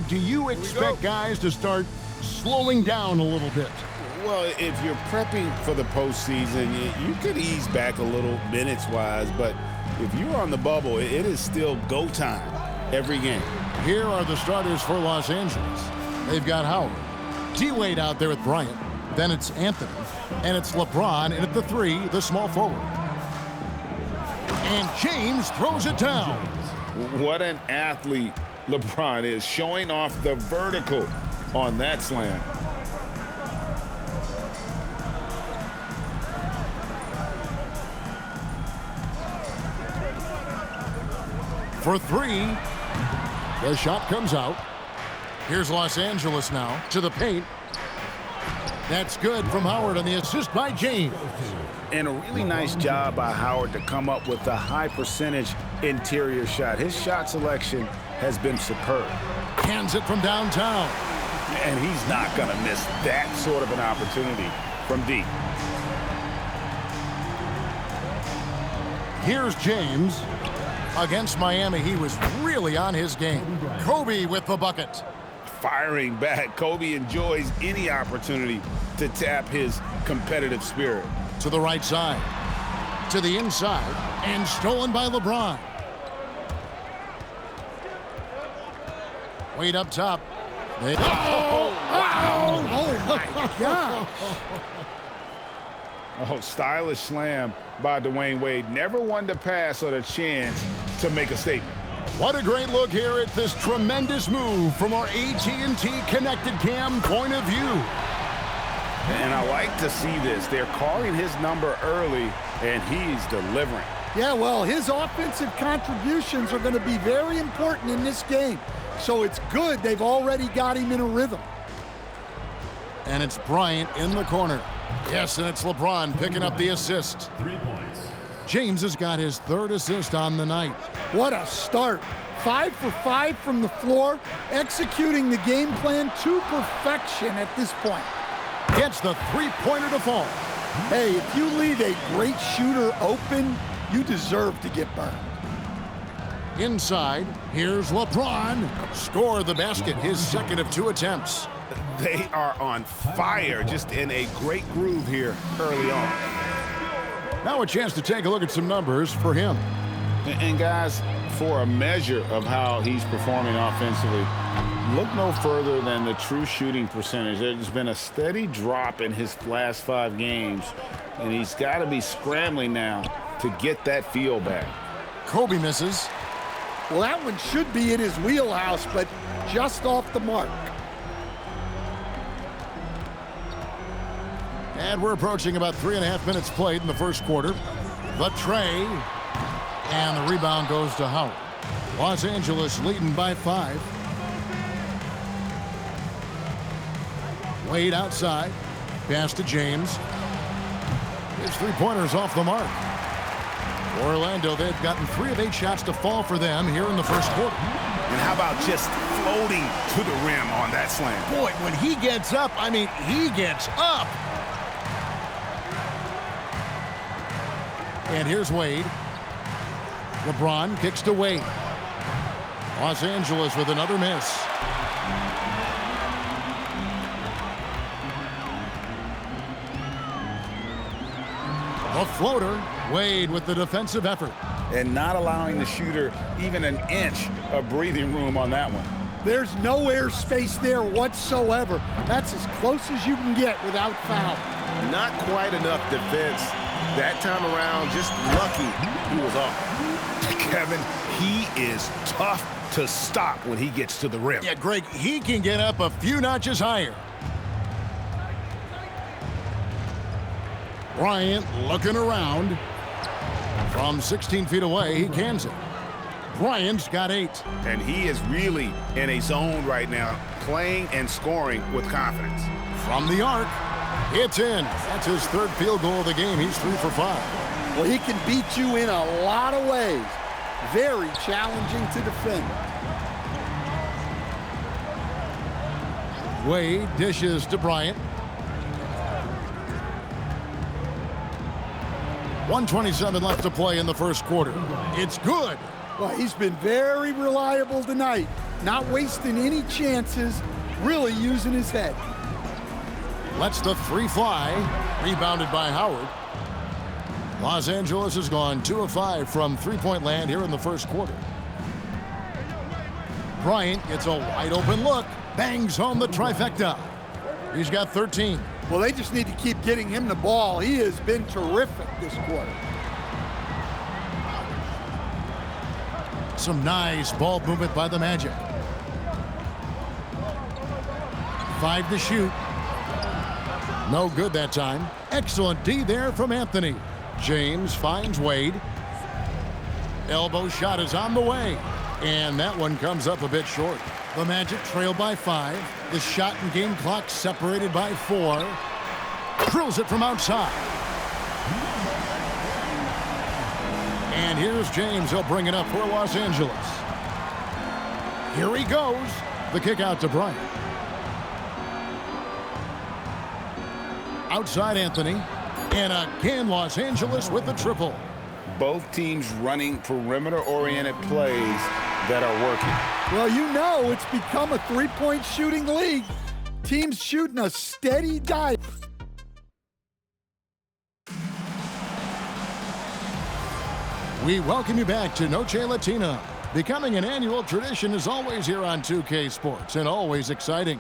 Do you expect guys to start slowing down a little bit? Well, if you're prepping for the postseason, you could ease back a little minutes-wise, but if you're on the bubble, it is still go time every game. Here are the starters for Los Angeles. They've got Howard, D-Wade out there with Bryant, then it's Anthony, and it's LeBron, and at the 3, the small forward. And James throws it down. What an athlete LeBron is, showing off the vertical on that slam. For 3, the shot comes out. Here's Los Angeles now to the paint. That's good from Howard on the assist by James. And a really nice job by Howard to come up with a high percentage interior shot. His shot selection has been superb. Hands it from downtown. And he's not going to miss that sort of an opportunity from deep. Here's James. Against Miami, he was really on his game. Kobe with the bucket. Firing back. Kobe enjoys any opportunity to tap his competitive spirit. To the right side. To the inside. And stolen by LeBron. Wade up top. Oh, my God. Oh, stylish slam by Dwayne Wade. Never one to pass on a chance to make a statement. What a great look here at this tremendous move from our AT&T Connected Cam point of view. And I like to see this. They're calling his number early, and he's delivering. Yeah, well, his offensive contributions are going to be very important in this game. So it's good they've already got him in a rhythm. And it's Bryant in the corner. Yes, and it's LeBron picking up the assist. 3 points. James has got his 3rd assist on the night. What a start. 5 for 5 from the floor, executing the game plan to perfection at this point. Gets the 3-pointer to fall. Hey, if you leave a great shooter open, you deserve to get burned. Inside, here's LeBron. Score the basket, his 2nd of 2 attempts. They are on fire, just in a great groove here early on. Now a chance to take a look at some numbers for him. And guys, for a measure of how he's performing offensively, look no further than the true shooting percentage. There's been a steady drop in his last 5 games, and he's got to be scrambling now to get that feel back. Kobe misses. Well, that one should be in his wheelhouse, but just off the mark. And we're approaching about 3.5 minutes played in the first quarter. The tray. And the rebound goes to Howard. Los Angeles leading by 5. Wade outside. Pass to James. His 3-pointers off the mark. Orlando, they've gotten 3 of 8 shots to fall for them here in the first quarter. And how about just floating to the rim on that slam? Boy, when he gets up, I mean, he gets up. And here's Wade. LeBron kicks to Wade. Los Angeles with another miss. A floater. Wade with the defensive effort. And not allowing the shooter even an inch of breathing room on that one. There's no air space there whatsoever. That's as close as you can get without foul. Not quite enough defense that time around. Just lucky he was off. Kevin, he is tough to stop when he gets to the rim. Yeah, Greg, he can get up a few notches higher. Bryant looking around. From 16 feet away, he cans it. Bryant's got 8. And he is really in a zone right now, playing and scoring with confidence. From the arc, it's in. That's his 3rd field goal of the game. He's 3 for 5. Well, he can beat you in a lot of ways. Very challenging to defend. Wade dishes to Bryant. 1:27 left to play in the first quarter. It's good. Well, he's been very reliable tonight. not wasting any chances, really using his head. Lets the three fly. Rebounded by Howard. Los Angeles has gone 2 of 5 from three-point land here in the first quarter. Bryant gets a wide open look. Bangs home the trifecta. He's got 13. Well, they just need to keep getting him the ball. He has been terrific this quarter. Some nice ball movement by the Magic. 5 to shoot. No good that time. Excellent D there from Anthony. James finds Wade. Elbow shot is on the way. And that one comes up a bit short. The Magic trail by 5. The shot and game clock separated by 4. Drills it from outside. And here's James. He'll bring it up for Los Angeles. Here he goes. The kick out to Bryant. Outside Anthony. And again, Los Angeles with the triple. Both teams running perimeter-oriented plays that are working. Well, you know it's become a three-point shooting league. Teams shooting a steady dive. We welcome you back to Noche Latina. Becoming an annual tradition is always here on 2K Sports and always exciting.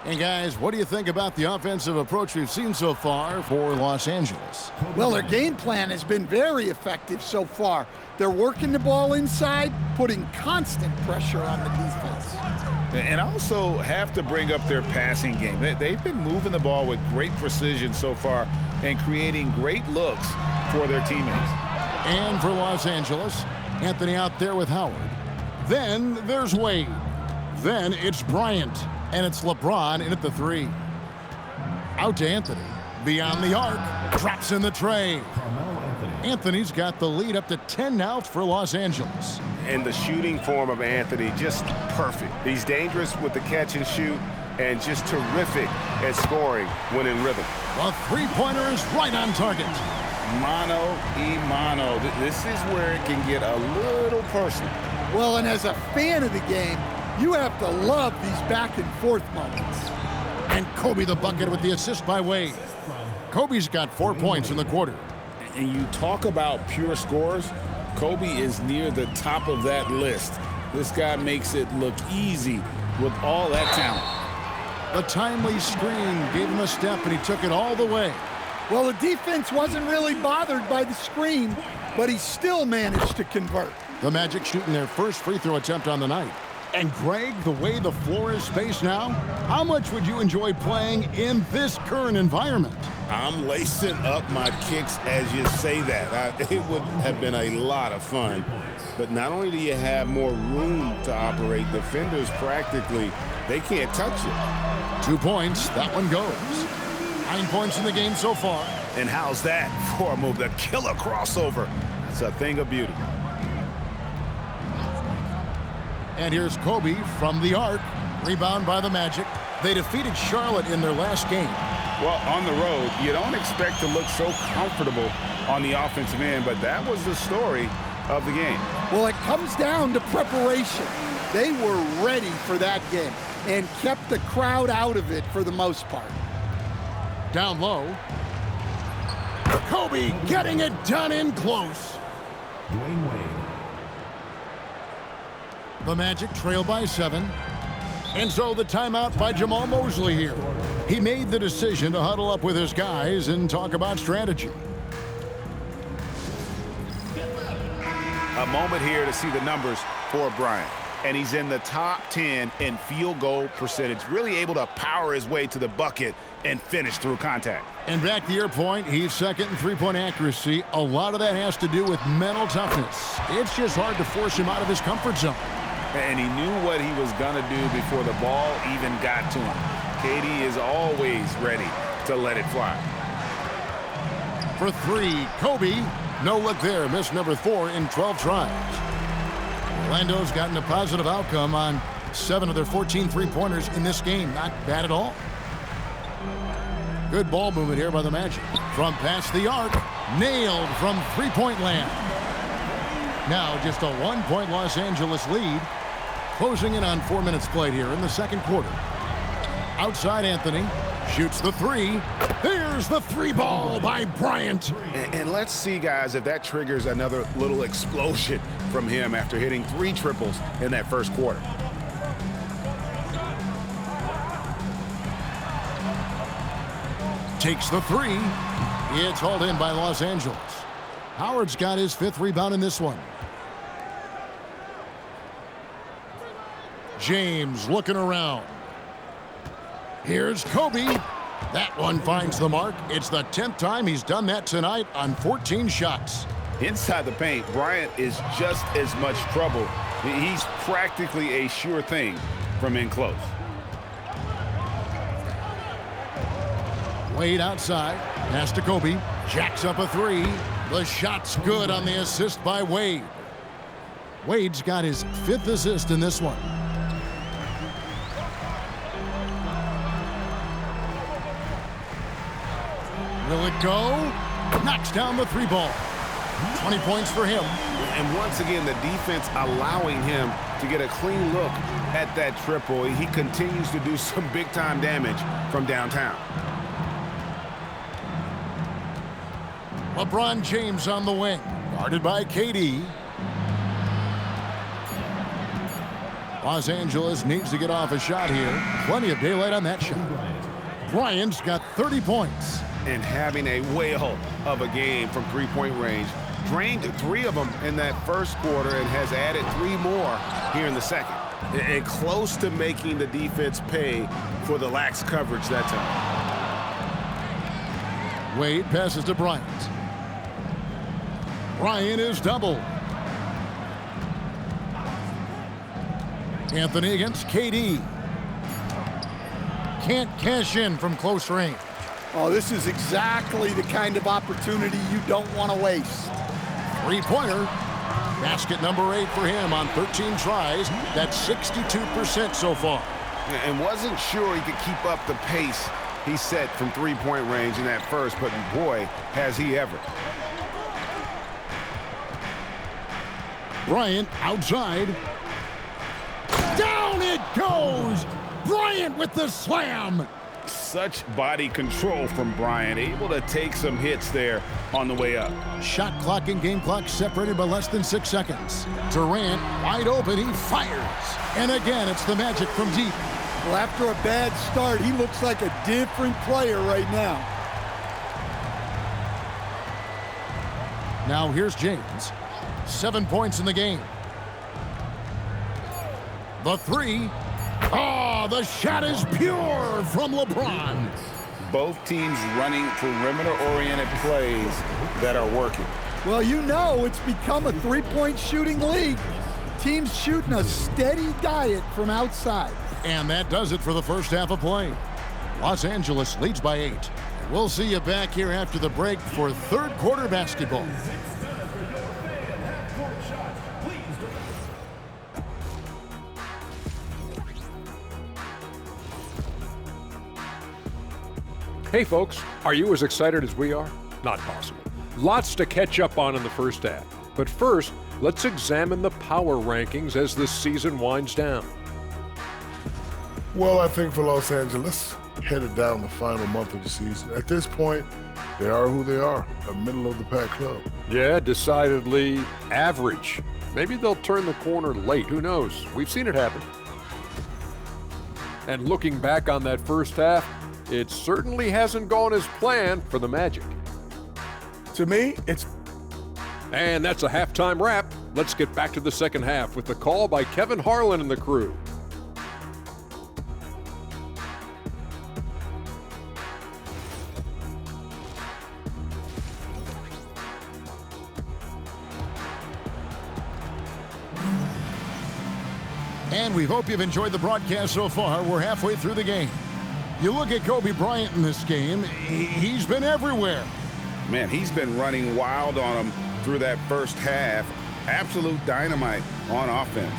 And guys, what do you think about the offensive approach we've seen so far for Los Angeles? Well, their game plan has been very effective so far. They're working the ball inside, putting constant pressure on the defense. And also have to bring up their passing game. They've been moving the ball with great precision so far and creating great looks for their teammates. And for Los Angeles, Anthony out there with Howard. Then there's Wade. Then it's Bryant. And it's LeBron in at the 3. Out to Anthony. Beyond the arc. Drops in the tray. Anthony's got the lead up to 10 now for Los Angeles. And the shooting form of Anthony, just perfect. He's dangerous with the catch and shoot and just terrific at scoring when in rhythm. The three-pointer is right on target. Mano y mano. This is where it can get a little personal. Well, and as a fan of the game, you have to love these back-and-forth moments. And Kobe the bucket with the assist by Wade. Kobe's got 4 points in the quarter. And you talk about pure scores, Kobe is near the top of that list. This guy makes it look easy with all that talent. The timely screen gave him a step, and he took it all the way. Well, the defense wasn't really bothered by the screen, but he still managed to convert. The Magic shooting their first free throw attempt on the night. And Greg, the way the floor is spaced now, how much would you enjoy playing in this current environment? I'm lacing up my kicks as you say that. It would have been a lot of fun. But not only do you have more room to operate, defenders practically, they can't touch you. 2 points, that one goes. 9 points in the game so far. And how's that for a move? The killer crossover. It's a thing of beauty. And here's Kobe from the arc. Rebound by the Magic. They defeated Charlotte in their last game. Well, on the road, you don't expect to look so comfortable on the offensive end, but that was the story of the game. Well, it comes down to preparation. They were ready for that game and kept the crowd out of it for the most part. Down low. Kobe getting it done in close. Dwayne Wade. The Magic trail by 7. And so the timeout by Jamal Mosley here. He made the decision to huddle up with his guys and talk about strategy. A moment here to see the numbers for Bryant. And he's in the top 10 in field goal percentage, really able to power his way to the bucket and finish through contact. And back to your point, he's second in three-point accuracy. A lot of that has to do with mental toughness. It's just hard to force him out of his comfort zone. And he knew what he was going to do before the ball even got to him. KD is always ready to let it fly. For 3, Kobe. No look there. Missed number 4 in 12 tries. Orlando's gotten a positive outcome on 7 of their 14 three-pointers in this game. Not bad at all. Good ball movement here by the Magic. From past the arc. Nailed from three-point land. Now just a 1-point Los Angeles lead. Closing in on 4 minutes played here in the second quarter. Outside Anthony. Shoots the three. There's the three ball by Bryant. And let's see, guys, if that triggers another little explosion from him after hitting 3 triples in that first quarter. Takes the three. It's hauled in by Los Angeles. Howard's got his 5th rebound in this one. James looking around. Here's Kobe. That one finds the mark. It's the 10th time he's done that tonight on 14 shots. Inside the paint, Bryant is just as much trouble. He's practically a sure thing from in close. Wade outside. Pass to Kobe. Jacks up a three. The shot's good on the assist by Wade. Wade's got his 5th assist in this one. Will it go? Knocks down the 3 ball. 20 points for him. And once again, the defense allowing him to get a clean look at that triple. He continues to do some big-time damage from downtown. LeBron James on the wing. Guarded by KD. Los Angeles needs to get off a shot here. Plenty of daylight on that shot. Bryant's got 30 points. And having a whale of a game from three-point range. Drained 3 of them in that first quarter and has added 3 more here in the second. And close to making the defense pay for the lax coverage that time. Wade passes to Bryant. Bryant is doubled. Anthony against KD. Can't cash in from close range. Oh, this is exactly the kind of opportunity you don't want to waste. Three-pointer. Basket number 8 for him on 13 tries. That's 62% so far. And wasn't sure he could keep up the pace he set from three-point range in that first, but boy, has he ever. Bryant outside. Down it goes! Bryant with the slam! Such body control from Bryant, able to take some hits there on the way up. Shot clock and game clock separated by less than 6 seconds. Durant wide open, he fires. And again, it's the Magic from deep. Well, after a bad start, he looks like a different player right now. Now here's James. 7 points in the game. The three. Oh, the shot is pure from LeBron. Both teams running perimeter-oriented plays that are working. Well, you know it's become a three-point shooting league. Teams shooting a steady diet from outside. And that does it for the first half of play. Los Angeles leads by 8. We'll see you back here after the break for third quarter basketball. Hey folks, are you as excited as we are? Not possible. Lots to catch up on in the first half. But first, let's examine the power rankings as the season winds down. Well, I think for Los Angeles, headed down the final month of the season, at this point, they are who they are, a middle-of-the-pack club. Yeah, decidedly average. Maybe they'll turn the corner late, who knows? We've seen it happen. And looking back on that first half, it certainly hasn't gone as planned for the Magic. To me, it's... And that's a halftime wrap. Let's get back to the second half with the call by Kevin Harlan and the crew. And we hope you've enjoyed the broadcast so far. We're halfway through the game. You look at Kobe Bryant in this game, he's been everywhere. Man, he's been running wild on him through that first half. Absolute dynamite on offense.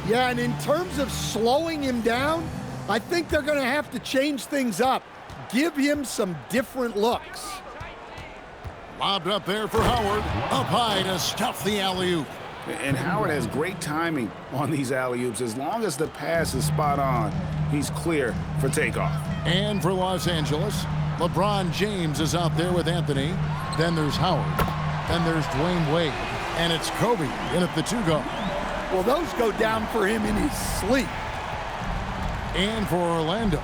Yeah, and in terms of slowing him down, I think they're going to have to change things up. Give him some different looks. Lobbed up there for Howard. Up high to stuff the alley-oop. And Howard has great timing on these alley-oops. As long as the pass is spot on, he's clear for takeoff. And for Los Angeles, LeBron James is out there with Anthony. Then there's Howard. Then there's Dwayne Wade. And it's Kobe in at the 2 guard. Well, those go down for him in his sleep. And for Orlando,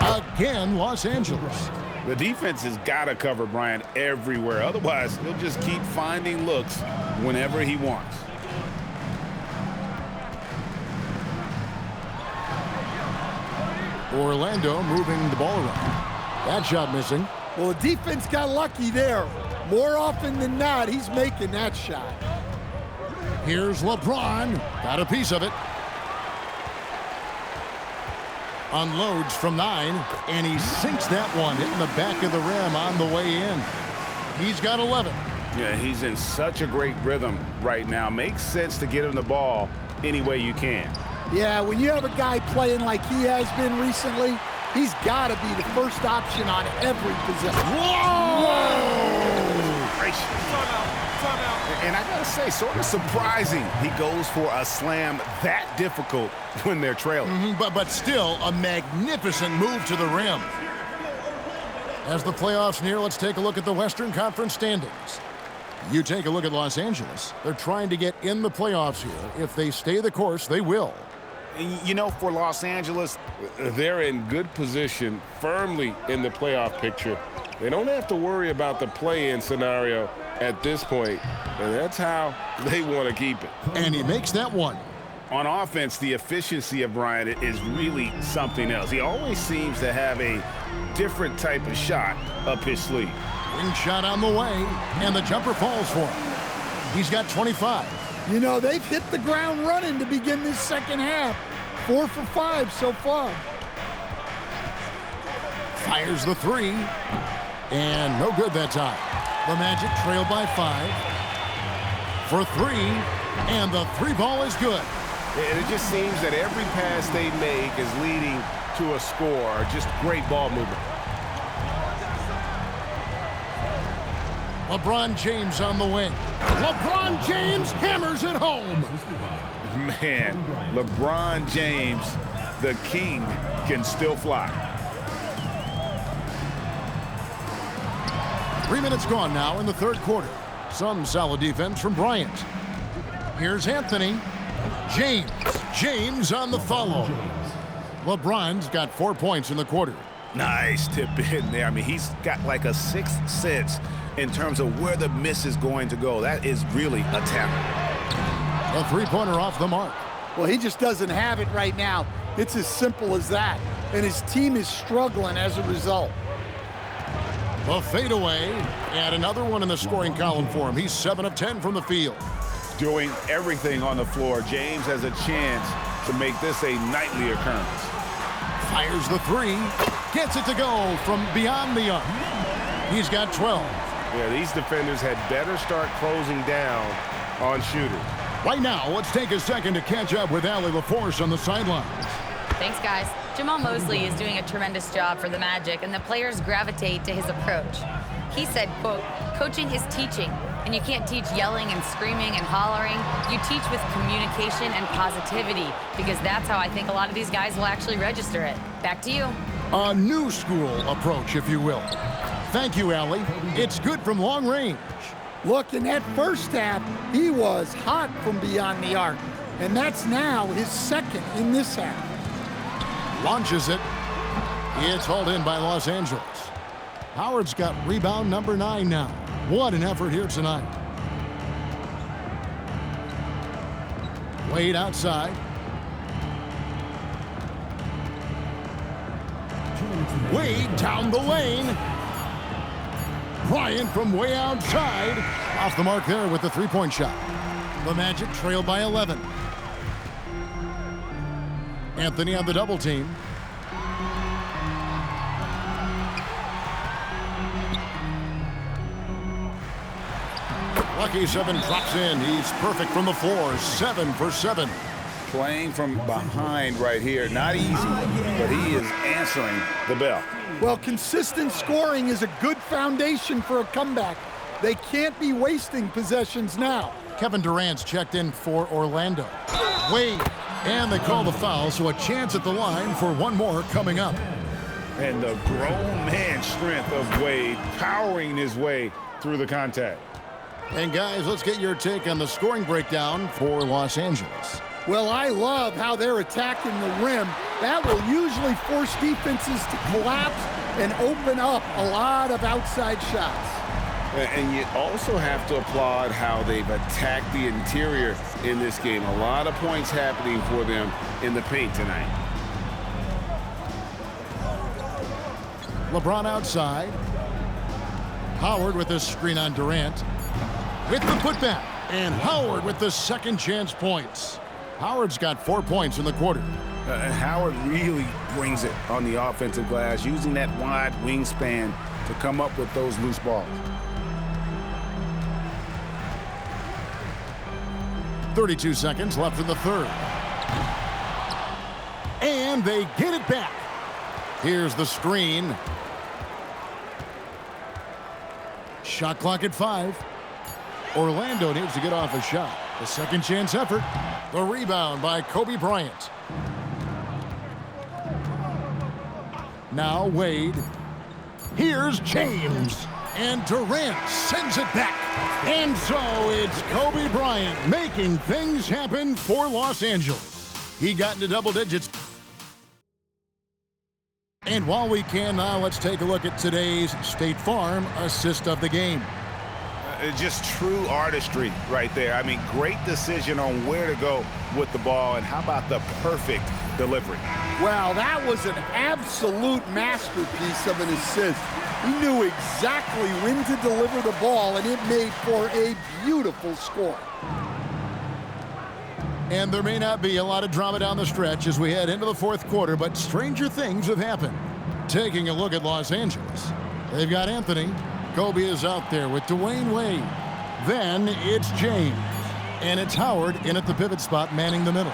again, Los Angeles. The defense has got to cover Bryant everywhere. Otherwise, he'll just keep finding looks whenever he wants. Orlando moving the ball around. That shot missing. Well, the defense got lucky there. More often than not, he's making that shot. Here's LeBron. Got a piece of it. Unloads from 9, and he sinks that one, hitting the back of the rim on the way in. He's got 11. Yeah, he's in such a great rhythm right now. Makes sense to get him the ball any way you can. Yeah, when you have a guy playing like he has been recently, he's got to be the first option on every possession. Whoa! Gracious. And I gotta say, sort of surprising he goes for a slam that difficult when they're trailing. But still a magnificent move to the rim. As the playoffs near, let's take a look at the Western Conference standings. You take a look at Los Angeles. They're trying to get in the playoffs here. If they stay the course, they will. You know, for Los Angeles, They're in good position, firmly in the playoff picture. They don't have to worry about the play-in scenario at this point, and that's how they want to keep it. And he makes that one. on offense, the efficiency of Bryant is really something else. He always seems to have a different type of shot up his sleeve. Wing shot on the way, and the jumper falls for him. He's got 25. You know, they've hit the ground running to begin this second half. 4 for 5 so far. Fires the three, and no good that time. The Magic trail by 5 for 3, and the 3 ball is good. And it just seems that every pass they make is leading to a score. Just great ball movement. LeBron James on the wing. LeBron James hammers it home. Man, LeBron James, the king, can still fly. 3 minutes gone now in the third quarter. Some solid defense from Bryant. Here's Anthony. James on the follow. LeBron's got 4 points in the quarter. Nice tip in there. I mean, he's got like a sixth sense in terms of where the miss is going to go. That is really a talent. A three-pointer off the mark. Well, he just doesn't have it right now. It's as simple as that. And his team is struggling as a result. The fadeaway, and another one in the scoring column for him. He's 7 of 10 from the field. Doing everything on the floor. James has a chance to make this a nightly occurrence. Fires the 3, gets it to go from beyond the arc. He's got 12. Yeah, these defenders had better start closing down on shooters. Right now, let's take a second to catch up with Allie LaForce on the sidelines. Thanks, guys. Jamal Mosley is doing a tremendous job for the Magic, and the players gravitate to his approach. He said, quote, "Coaching is teaching, and you can't teach yelling and screaming and hollering. You teach with communication and positivity, because that's how I think a lot of these guys will actually register it." Back to you. A new school approach, if you will. Thank you, Allie. It's good from long range. Look, in that first half, he was hot from beyond the arc. And that's now his second in this half. Launches it. It's hauled in by Los Angeles. Howard's got rebound number 9 now. What an effort here tonight. Wade outside. Wade down the lane. Bryant from way outside. Off the mark there with the three-point shot. The Magic trail by 11. Anthony on the double team. Lucky 7 drops in. He's perfect from the floor. 7 for 7. Playing from behind right here. Not easy, but he is answering the bell. Well, consistent scoring is a good foundation for a comeback. They can't be wasting possessions now. Kevin Durant's checked in for Orlando. Wade. And they call the foul, so a chance at the line for one more coming up. And the grown man strength of Wade powering his way through the contact. And guys, let's get your take on the scoring breakdown for Los Angeles. Well, I love how they're attacking the rim. That will usually force defenses to collapse and open up a lot of outside shots. And you also have to applaud how they've attacked the interior in this game. A lot of points happening for them in the paint tonight. LeBron outside. Howard with the screen on Durant. With the putback. And Howard with the second chance points. Howard's got 4 points in the quarter. Howard really brings it on the offensive glass, using that wide wingspan to come up with those loose balls. 32 seconds left in the third. And they get it back. Here's the screen. Shot clock at 5. Orlando needs to get off a shot. The second chance effort. The rebound by Kobe Bryant. Now Wade. Here's James. And Durant sends it back. And so it's Kobe Bryant making things happen for Los Angeles. He got into double digits. And while we can now, let's take a look at today's State Farm assist of the game. Just true artistry right there. I mean, great decision on where to go with the ball, and how about the perfect delivery? Well, that was an absolute masterpiece of an assist. He knew exactly when to deliver the ball, and it made for a beautiful score. And there may not be a lot of drama down the stretch as we head into the fourth quarter, but stranger things have happened. Taking a look at Los Angeles, they've got Anthony. Kobe is out there with Dwayne Wade. Then it's James. And it's Howard in at the pivot spot, manning the middle.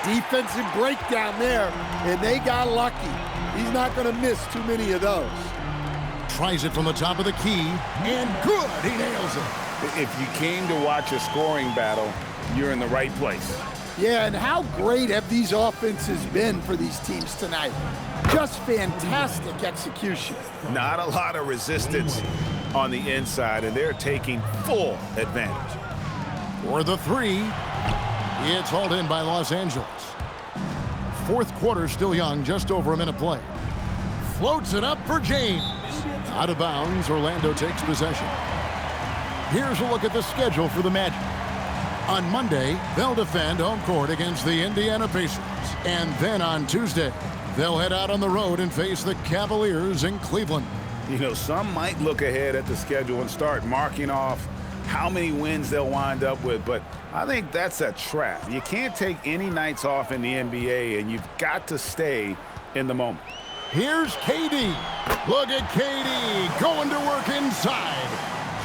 Defensive breakdown there, and they got lucky. He's not going to miss too many of those. Tries it from the top of the key, and good, he nails it. If you came to watch a scoring battle, you're in the right place. Yeah, and how great have these offenses been for these teams tonight? Just fantastic execution. Not a lot of resistance on the inside, and they're taking full advantage. For the three, it's hauled in by Los Angeles. Fourth quarter still young, just over a minute play. Floats it up for James. Out of bounds, Orlando takes possession. Here's a look at the schedule for the Magic. On Monday, they'll defend home court against the Indiana Pacers. And then on Tuesday, they'll head out on the road and face the Cavaliers in Cleveland. You know, some might look ahead at the schedule and start marking off how many wins they'll wind up with, but I think that's a trap. You can't take any nights off in the NBA, and you've got to stay in the moment. Here's KD. Look at KD going to work inside.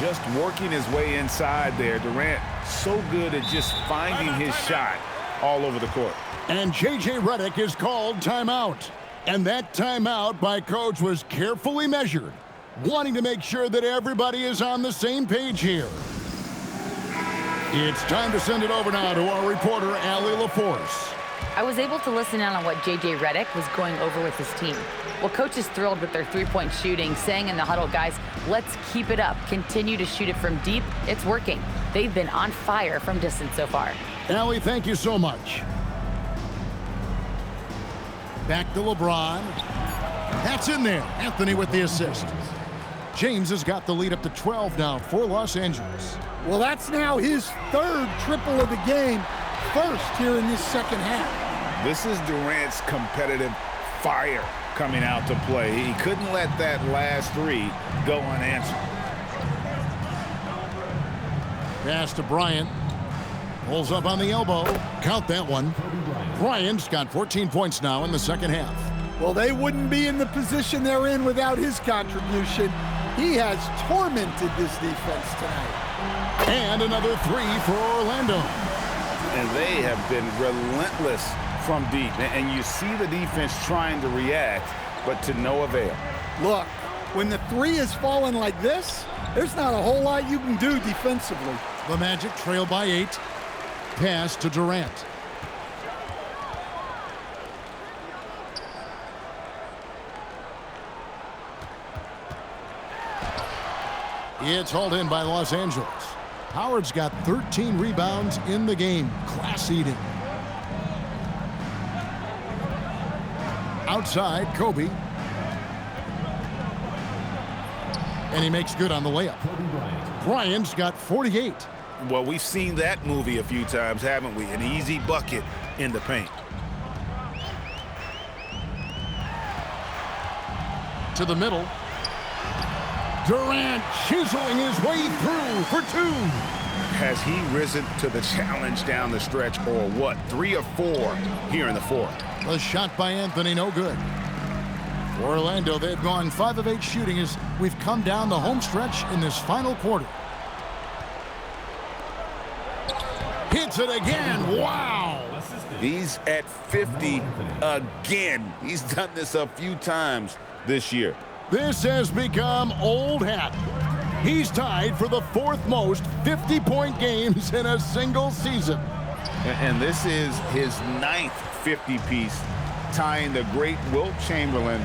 Just working his way inside there. Durant so good at just finding his shot all over the court. And J.J. Redick is called timeout. And that timeout by Coach was carefully measured, wanting to make sure that everybody is on the same page here. It's time to send it over now to our reporter, Allie LaForce. I was able to listen in on what J.J. Redick was going over with his team. Well, Coach is thrilled with their three-point shooting, saying in the huddle, guys, let's keep it up. Continue to shoot it from deep. It's working. They've been on fire from distance so far. Allie, thank you so much. Back to LeBron. That's in there. Anthony with the assist. James has got the lead up to 12 now for Los Angeles. Well, that's now his third triple of the game, first here in this second half. This is Durant's competitive fire coming out to play. He couldn't let that last three go unanswered. Pass to Bryant. Pulls up on the elbow. Count that one. Bryant's got 14 points now in the second half. Well, they wouldn't be in the position they're in without his contribution. He has tormented this defense tonight. And another three for Orlando. And they have been relentless from deep. And you see the defense trying to react, but to no avail. Look, When the three is falling like this, there's not a whole lot you can do defensively. The Magic trail by 8. Pass to Durant. It's hauled in by Los Angeles. Howard's got 13 rebounds in the game. Class eating. Outside, Kobe. And he makes good on the layup. Bryant's got 48. Well, we've seen that movie a few times, haven't we? An easy bucket in the paint. To the middle. Durant chiseling his way through for 2. Has he risen to the challenge down the stretch, or what? 3 or 4 here in the fourth. The shot by Anthony, no good. For Orlando, they've gone 5 of 8 shooting as we've come down the home stretch in this final quarter. Hits it again. Wow. He's at 50 again. He's done this a few times this year. This has become old hat. He's tied for the 4th most 50-point games in a single season. And this is his 9th 50-piece, tying the great Wilt Chamberlain.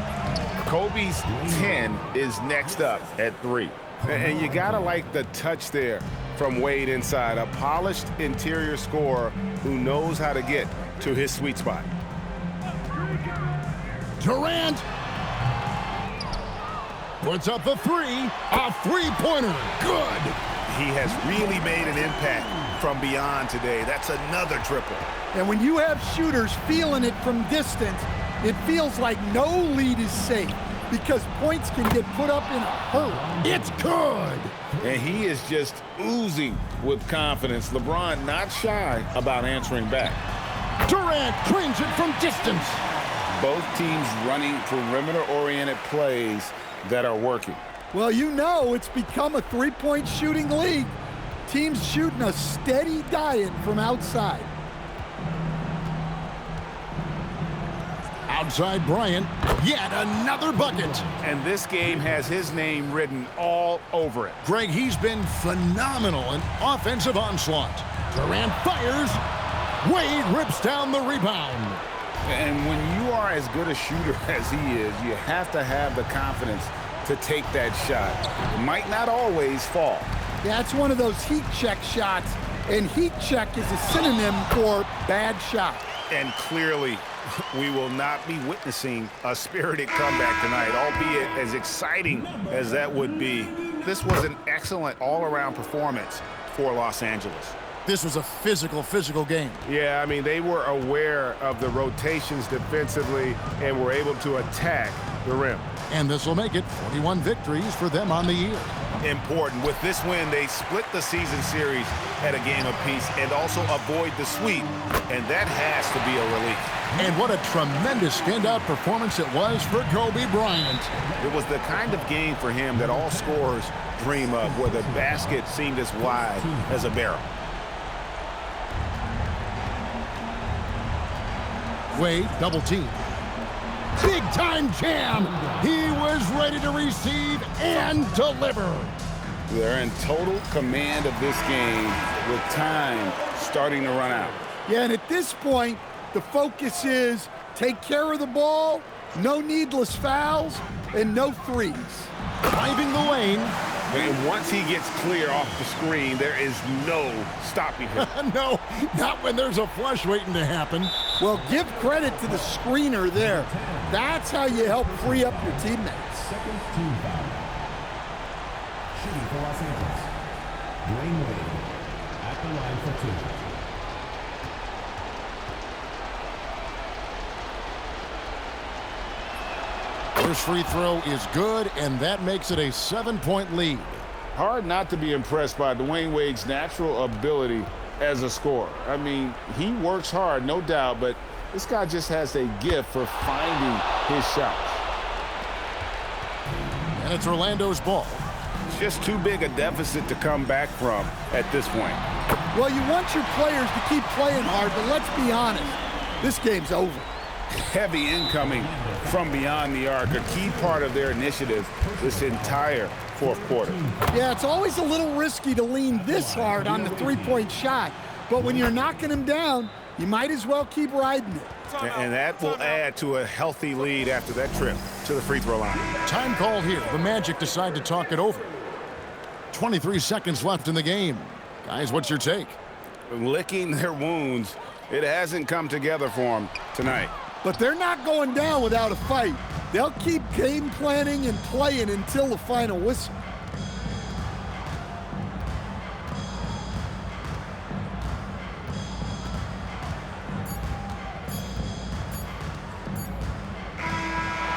Kobe's 10 is next up at 3. And you gotta like the touch there from Wade inside. A polished interior scorer who knows how to get to his sweet spot. Durant puts up the 3. A three-pointer. Good. He has really made an impact from beyond today. That's another triple. And when you have shooters feeling it from distance, it feels like no lead is safe because points can get put up in a hurry. It's good. And he is just oozing with confidence. LeBron not shy about answering back. Durant drains it from distance. Both teams running perimeter-oriented plays that are working. Well, you know it's become a three-point shooting league. Teams shooting a steady diet from outside. Outside Bryant, yet another bucket. And this game has his name written all over it. Greg, he's been phenomenal in offensive onslaught. Durant fires. Wade rips down the rebound. And when you are as good a shooter as he is, you have to have the confidence to take that shot. It might not always fall. Yeah, it's one of those heat check shots, and heat check is a synonym for bad shot. And clearly, we will not be witnessing a spirited comeback tonight, albeit as exciting as that would be. This was an excellent all-around performance for Los Angeles. This was a physical game. Yeah, I mean, they were aware of the rotations defensively and were able to attack the rim. And this will make it 41 victories for them on the year. Important. With this win, they split the season series at a game apiece and also avoid the sweep, and that has to be a relief. And what a tremendous standout performance it was for Kobe Bryant. It was the kind of game for him that all scorers dream of, where the basket seemed as wide as a barrel. Wade, double team. Big time jam. He was ready to receive and deliver. They're in total command of this game with time starting to run out. Yeah, and at this point, the focus is take care of the ball, no needless fouls, and no threes. Driving the lane. And once he gets clear off the screen, there is no stopping him. No, not when there's a flush waiting to happen. Well, give credit to the screener there. That's how you help free up your teammates. Second team foul. Shooting for Los Angeles. Dwayne Wade at the line for 2. First free throw is good, and that makes it a 7-point lead. Hard not to be impressed by Dwayne Wade's natural ability as a scorer. I mean, he works hard, no doubt, but this guy just has a gift for finding his shots. And it's Orlando's ball. Just too big a deficit to come back from at this point. Well, you want your players to keep playing hard, but let's be honest, this game's over. heavy incoming from beyond the arc, a key part of their initiative this entire fourth quarter. Yeah, it's always a little risky to lean this hard on the three-point shot, but when you're knocking him down, you might as well keep riding it. And that will add to a healthy lead after that trip to the free throw line. Time call here. The Magic decide to talk it over. 23 seconds left in the game. Guys, what's your take? Licking their wounds. It hasn't come together for them tonight. But they're not going down without a fight. They'll keep game planning and playing until the final whistle.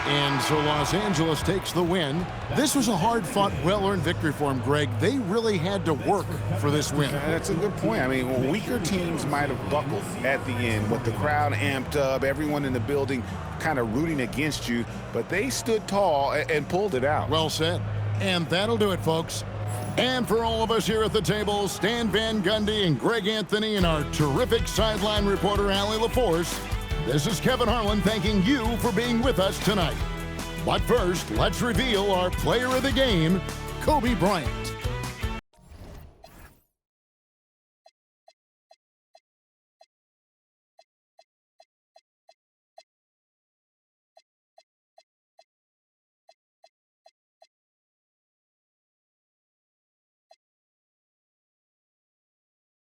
And so Los Angeles takes the win. This was a hard-fought, well-earned victory for them, Greg. They really had to work for this win. That's a good point. I mean, weaker teams might have buckled at the end, but the crowd amped up, everyone in the building kind of rooting against you, but they stood tall and pulled it out. Well said. And that'll do it, folks. And for all of us here at the table, Stan Van Gundy and Greg Anthony and our terrific sideline reporter, Allie LaForce, this is Kevin Harlan thanking you for being with us tonight. But first, let's reveal our player of the game, Kobe Bryant.